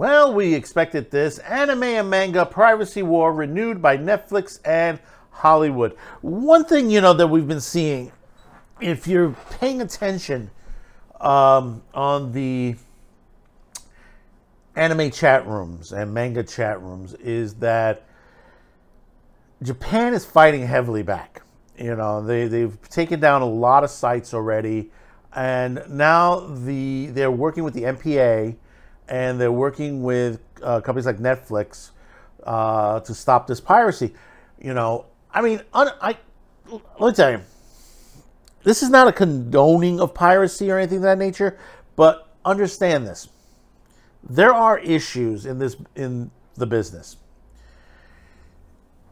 Well, we expected this. Anime and manga piracy war renewed by Netflix and Hollywood. One thing, that we've been seeing, if you're paying attention on the anime chat rooms and manga chat rooms, is that Japan is fighting heavily back. They've taken down a lot of sites already, and now they're working with the MPA, and they're working with companies like Netflix to stop this piracy. Let me tell you, this is not a condoning of piracy or anything of that nature, but understand this. There are issues in the business.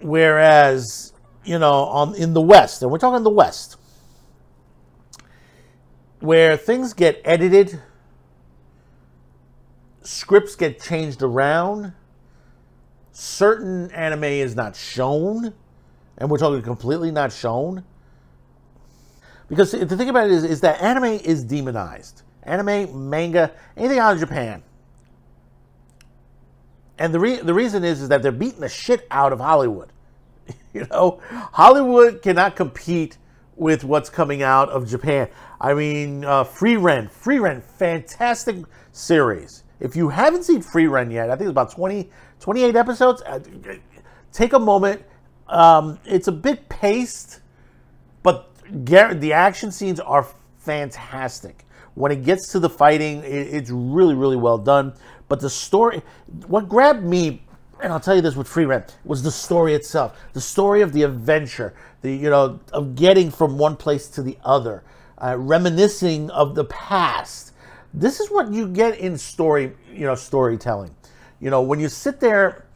Whereas, in the West, and we're talking the West, where things get edited, scripts get changed around, certain anime is not shown, and we're talking completely not shown. Because the thing about it is that anime is demonized. Anime, manga, anything out of Japan. And the reason is that they're beating the shit out of Hollywood. Hollywood cannot compete with what's coming out of Japan. I mean, Free Rent, fantastic series. If you haven't seen Free Rent yet, I think it's about 28 episodes. Take a moment. It's a bit paced, but the action scenes are fantastic. When it gets to the fighting, it's really, really well done. But the story, what grabbed me, and I'll tell you this with Free Rent, was the story itself. The story of the adventure, of getting from one place to the other, reminiscing of the past. This is what you get in storytelling. When you sit there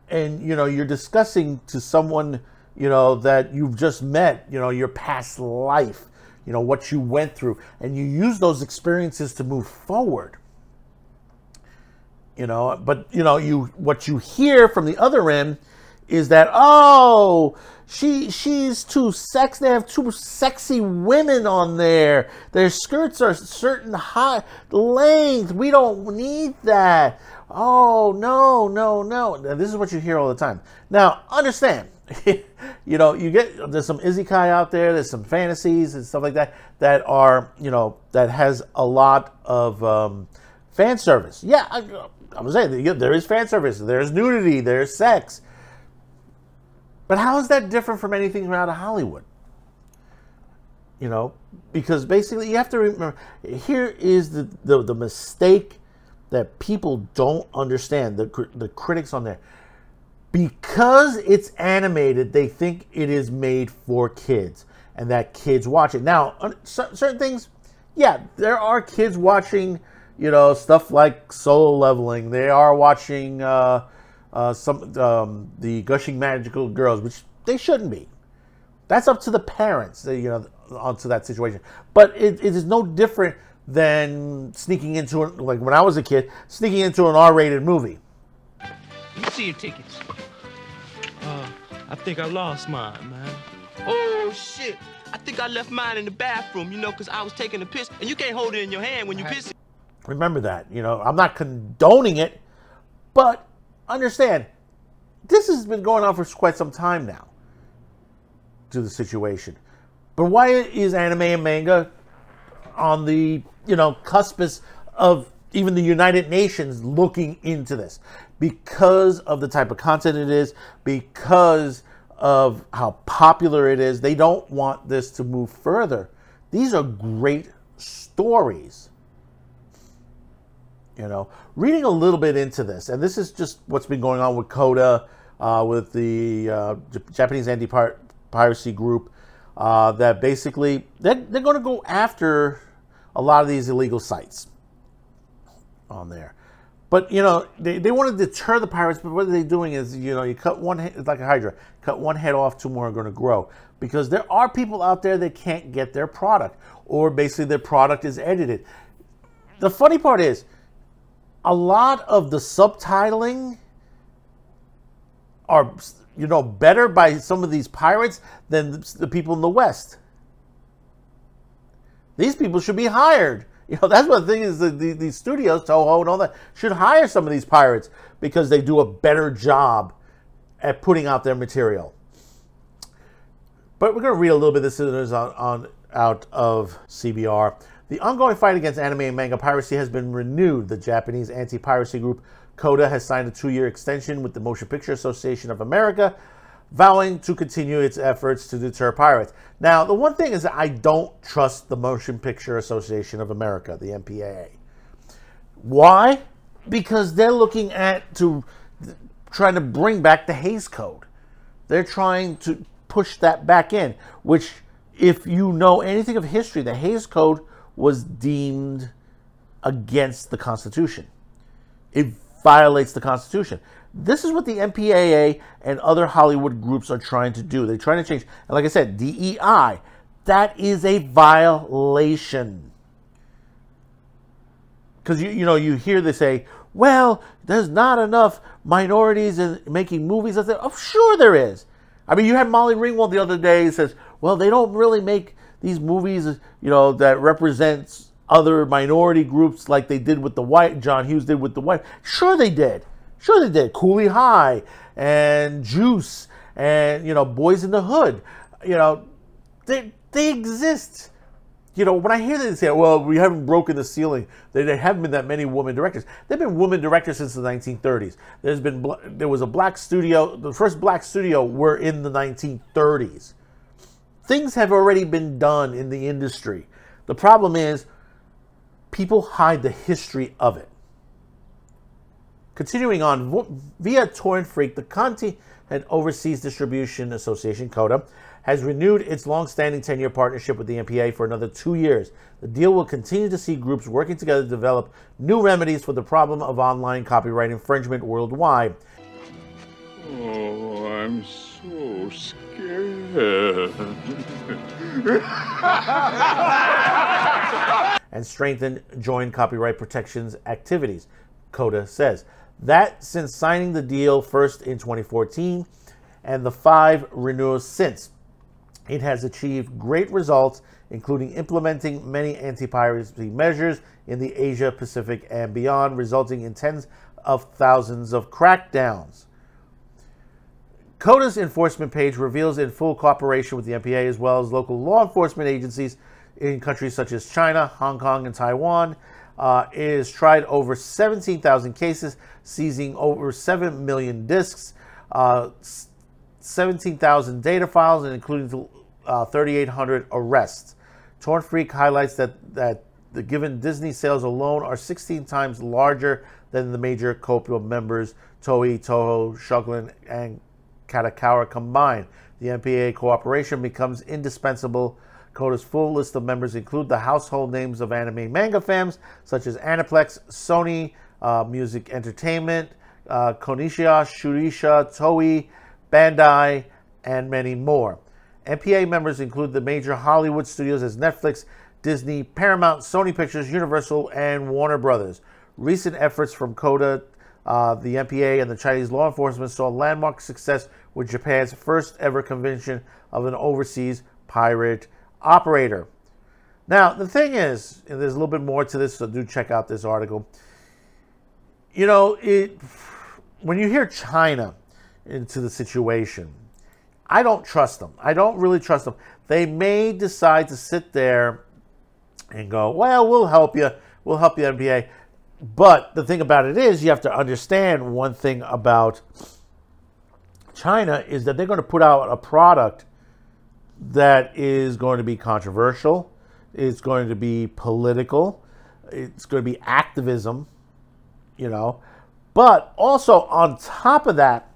and, you're discussing to someone, that you've just met, your past life, what you went through, and you use those experiences to move forward. But what you hear from the other end is that, she's too sexy. They have too sexy women on there. Their skirts are certain high length. We don't need that. Oh, no. This is what you hear all the time. Now, understand, there's some isekai out there. There's some fantasies and stuff like that are, that has a lot of fan service. Yeah, I'm saying there is fan service. There's nudity. There's sex. But how is that different from anything out of Hollywood? Because basically you have to remember, here is the mistake that people don't understand, the critics on there. Because it's animated, they think it is made for kids and that kids watch it. Now, certain things, yeah, there are kids watching, stuff like Solo Leveling. They are watching the Gushing Magical Girls, which they shouldn't be. That's up to the parents, onto that situation. But it is no different than sneaking into, like when I was a kid, sneaking into an R-rated movie. Let me see your tickets. I think I lost mine, man. Oh, shit. I think I left mine in the bathroom, because I was taking a piss, and you can't hold it in your hand when you piss. Remember that, I'm not condoning it, but understand, this has been going on for quite some time now, to the situation. But why is anime and manga on the, cuspice of even the United Nations looking into this? Because of the type of content it is, because of how popular it is. They don't want this to move further. These are great stories. Reading a little bit into this, and this is just what's been going on with CODA, with the Japanese anti-piracy group, that basically they're going to go after a lot of these illegal sites on there. But, they want to deter the pirates, but what they're doing is, you cut one head, it's like a hydra, cut one head off, two more are going to grow. Because there are people out there that can't get their product, or basically their product is edited. The funny part is, a lot of the subtitling are, better by some of these pirates than the people in the West. These people should be hired You know, that's what the thing is. These studios, Toho and all that, should hire some of these pirates because they do a better job at putting out their material. But we're going to read a little bit of this out of CBR. The ongoing fight against anime and manga piracy has been renewed. The Japanese anti-piracy group CODA has signed a 2-year extension with the Motion Picture Association of America, vowing to continue its efforts to deter pirates. Now, the one thing is that I don't trust the Motion Picture Association of America, the MPAA. Why? Because they're looking at trying to bring back the Hays Code. They're trying to push that back in, which, if you know anything of history, the Hays Code was deemed against the Constitution. It violates the Constitution. This is what the MPAA and other Hollywood groups are trying to do. They're trying to change. And like I said, DEI, that is a violation. Because, you hear they say, well, there's not enough minorities in making movies. I said, oh, sure there is. I mean, you had Molly Ringwald the other day says, well, they don't really make these movies, that represents other minority groups like they did with the white. John Hughes did with the white. Sure they did. Sure they did. Cooley High and Juice and, Boys in the Hood. They exist. When I hear that they say, well, we haven't broken the ceiling, there haven't been that many women directors. There have been women directors since the 1930s. There was a black studio. The first black studio were in the 1930s. Things have already been done in the industry. The problem is people hide the history of it. Continuing on, via Torrent Freak, the Content Overseas Distribution Association, CODA, has renewed its long-standing 10-year partnership with the MPA for another 2 years. The deal will continue to see groups working together to develop new remedies for the problem of online copyright infringement worldwide. Oh, I'm so scared. And strengthen joint copyright protections activities, CODA says. That since signing the deal first in 2014 and the 5 renewals since. It has achieved great results, including implementing many anti-piracy measures in the Asia, Pacific, and beyond, resulting in tens of thousands of crackdowns. CODA's enforcement page reveals in full cooperation with the MPA as well as local law enforcement agencies in countries such as China, Hong Kong, and Taiwan. It has tried over 17,000 cases, seizing over 7 million discs, 17,000 data files, and including 3,800 arrests. Torrent Freak highlights that the given Disney sales alone are 16 times larger than the major COPA members, Toei, Toho, Shogun, and Kadokawa combined. The MPA cooperation becomes indispensable. CODA's full list of members include the household names of anime manga fans, such as Aniplex, Sony, Music Entertainment, Konishiya, Shueisha, Toei, Bandai, and many more. MPA members include the major Hollywood studios as Netflix, Disney, Paramount, Sony Pictures, Universal, and Warner Brothers. Recent efforts from CODA, the MPA, and the Chinese law enforcement saw landmark success with Japan's first ever conviction of an overseas pirate operator. Now, the thing is, and there's a little bit more to this, so do check out this article. When you hear China into the situation, I don't trust them. I don't really trust them. They may decide to sit there and go, well, we'll help you. We'll help you, MPA. But the thing about it is, you have to understand one thing about China is that they're going to put out a product that is going to be controversial. It's going to be political. It's going to be activism, But also on top of that,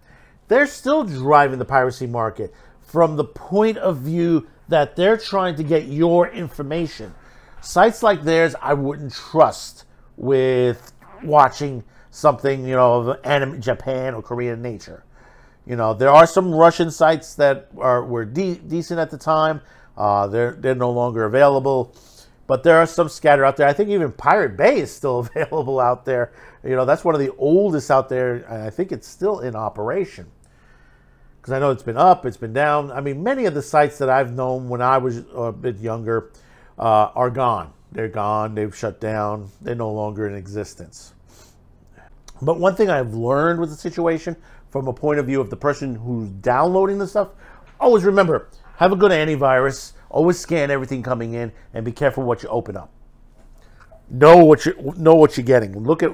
they're still driving the piracy market from the point of view that they're trying to get your information. Sites like theirs, I wouldn't trust with watching something, of anime, Japan or Korean nature. There are some Russian sites that were decent at the time. They're no longer available, but there are some scattered out there. I think even Pirate Bay is still available out there. That's one of the oldest out there, and I think it's still in operation. Because I know it's been up, it's been down. I mean, many of the sites that I've known when I was a bit younger are gone. They're gone. They've shut down. They're no longer in existence. But one thing I've learned with the situation, from a point of view of the person who's downloading the stuff, always remember, have a good antivirus. Always scan everything coming in, and be careful what you open up. Know what you're getting. Look at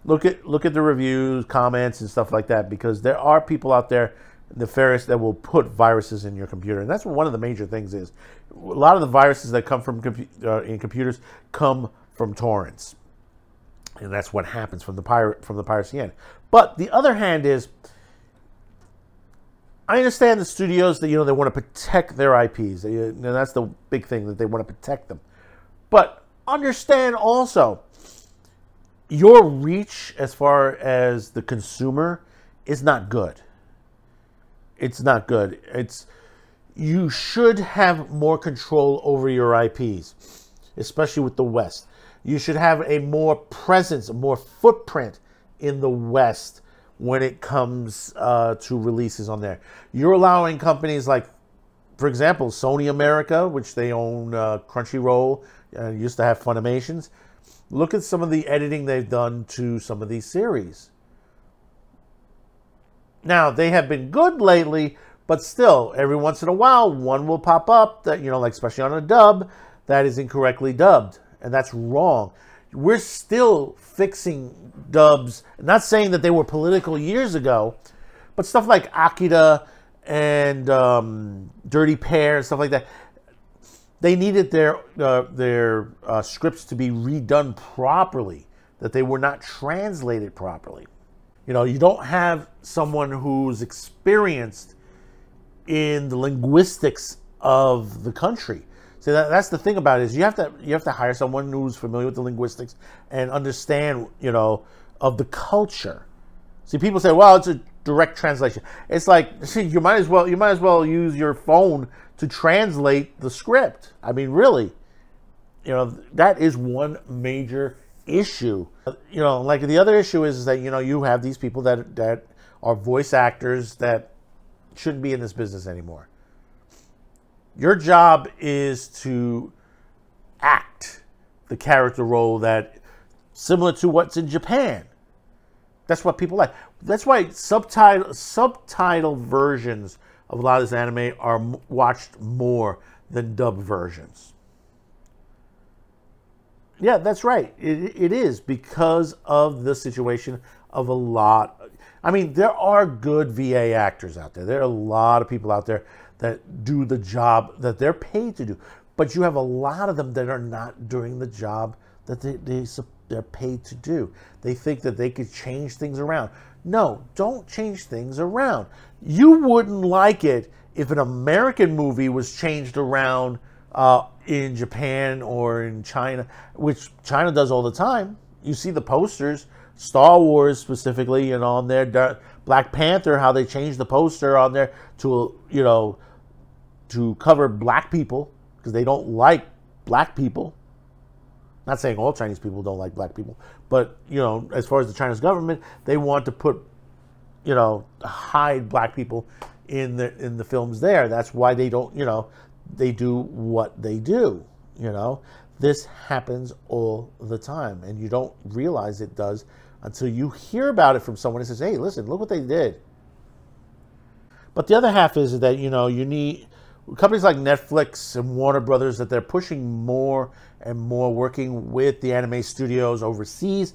the reviews, comments, and stuff like that, because there are people out there, nefarious, that will put viruses in your computer, and that's what one of the major things is. A lot of the viruses that come from in computers come from torrents, and that's what happens from the piracy end. But the other hand is, I understand the studios that they want to protect their IPs, and that's the big thing, that they want to protect them. But understand also, your reach as far as the consumer is not good. It's not good. You should have more control over your IPs, especially with the West. You should have a more presence, a more footprint in the West when it comes to releases on there. You're allowing companies like, for example, Sony America, which they own Crunchyroll, used to have Funimations. Look at some of the editing they've done to some of these series. Now, they have been good lately, but still, every once in a while, one will pop up that, like especially on a dub, that is incorrectly dubbed. And that's wrong. We're still fixing dubs. Not saying that they were political years ago, but stuff like Akira and Dirty Pair and stuff like that, they needed their scripts to be redone properly, that they were not translated properly. You don't have someone who's experienced in the linguistics of the country. So that's the thing about it, is you have to hire someone who's familiar with the linguistics and understand, of the culture. See, people say, well, it's a direct translation. It's like, see, you might as well use your phone to translate the script. I mean, really, that is one major issue. Like the other issue is that, you have these people that are voice actors that shouldn't be in this business anymore. Your job is to act the character role that, similar to what's in Japan. That's what people like. That's why subtitle versions of a lot of this anime are watched more than dub versions. Yeah, that's right. It is because of the situation of a lot. I mean, there are good VA actors out there. There are a lot of people out there that do the job that they're paid to do. But you have a lot of them that are not doing the job that they're paid to do. They think that they could change things around. No, don't change things around. You wouldn't like it if an American movie was changed around in Japan or in China, which China does all the time. You see the posters, Star Wars specifically, on there, Black Panther, how they changed the poster on there to, to cover black people, because they don't like black people. Not saying all Chinese people don't like black people, but, as far as the Chinese government, they want to put, hide black people in the films there. That's why they don't, they do what they do, This happens all the time, and you don't realize it does until you hear about it from someone who says, hey, listen, look what they did. But the other half is that, you need companies like Netflix and Warner Brothers, that they're pushing more and more, working with the anime studios overseas.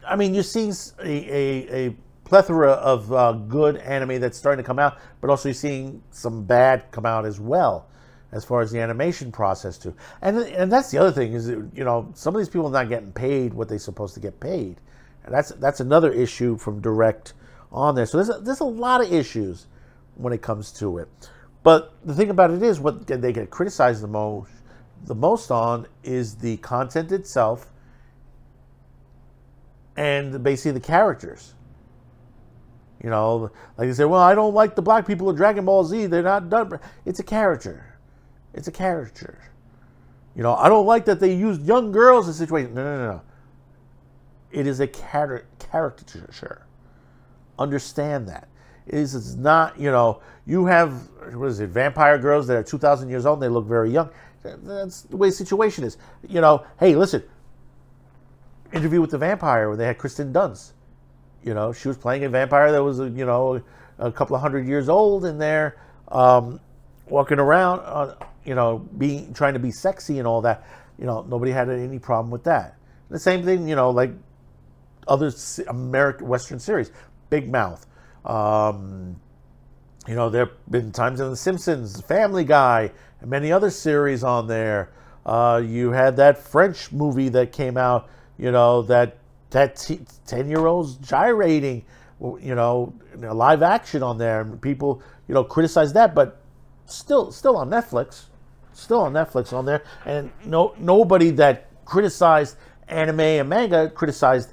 I mean, you're seeing a plethora of good anime that's starting to come out, but also you're seeing some bad come out as well, as far as the animation process too. And that's the other thing is, some of these people are not getting paid what they're supposed to get paid. And that's another issue from direct on there. So there's a lot of issues when it comes to it. But the thing about it is, what they get criticized the most on is the content itself and basically the characters. Like they say, well, I don't like the black people of Dragon Ball Z. They're not done. It's a character. It's a character. I don't like that they used young girls in situations. No. It is a caricature. Understand that. It's not, you have, vampire girls that are 2,000 years old and they look very young. That's the way the situation is. You know, hey, listen, Interview with the Vampire, where they had Kristen Dunst. You know, she was playing a vampire that was, you know, a couple of 100 years old in there, walking around, you know, trying to be sexy and all that. You know, nobody had any problem with that. The same thing, you know, like other American Western series, Big Mouth. You know, there have been times in The Simpsons, Family Guy, and many other series on there. You had that French movie that came out, you know, that 10-year-olds gyrating, you know, live action on there, and people, you know, criticize that, but still on Netflix, on there, and nobody that criticized anime and manga criticized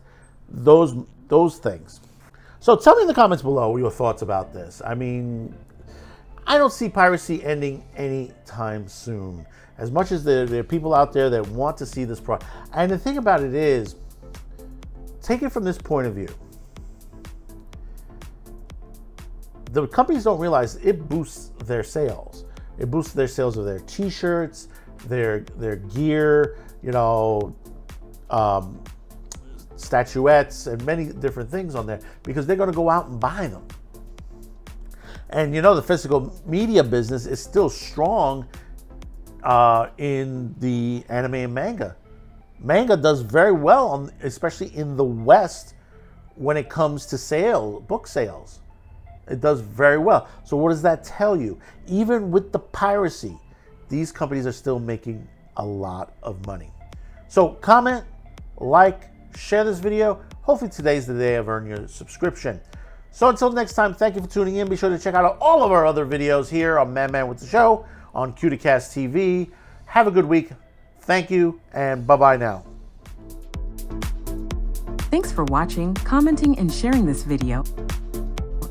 those things. So tell me in the comments below your thoughts about this. I mean, I don't see piracy ending anytime soon. As much as there are people out there that want to see this product, and the thing about it is, take it from this point of view. The companies don't realize it boosts their sales. It boosts their sales of their T-shirts, their gear, you know, statuettes, and many different things on there, because they're going to go out and buy them. And you know, the physical media business is still strong in the anime and manga. Manga does very well, especially in the West, when it comes to book sales. It does very well. So what does that tell you? Even with the piracy, these companies are still making a lot of money. So comment, like, share this video. Hopefully today's the day I've earned your subscription. So until next time, thank you for tuning in. Be sure to check out all of our other videos here on Man with the Show on Cuticast TV. Have a good week. Thank you, and bye-bye now. Thanks for watching, commenting, and sharing this video.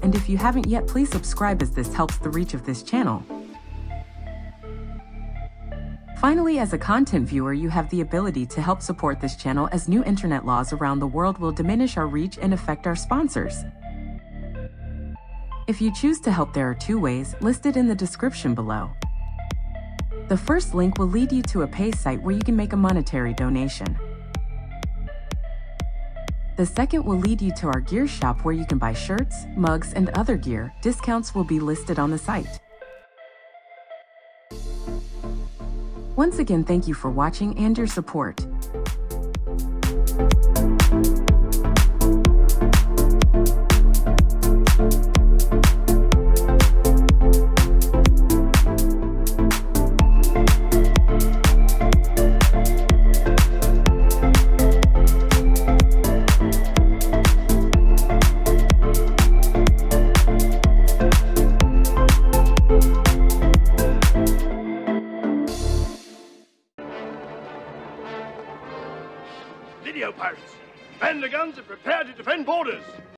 And if you haven't yet, please subscribe, as this helps the reach of this channel. Finally, as a content viewer, you have the ability to help support this channel, as new internet laws around the world will diminish our reach and affect our sponsors. If you choose to help, there are two ways listed in the description below. The first link will lead you to a pay site where you can make a monetary donation. The second will lead you to our gear shop, where you can buy shirts, mugs, and other gear. Discounts will be listed on the site. Once again, thank you for watching and your support. Video piracy. Man the guns and prepare to defend borders.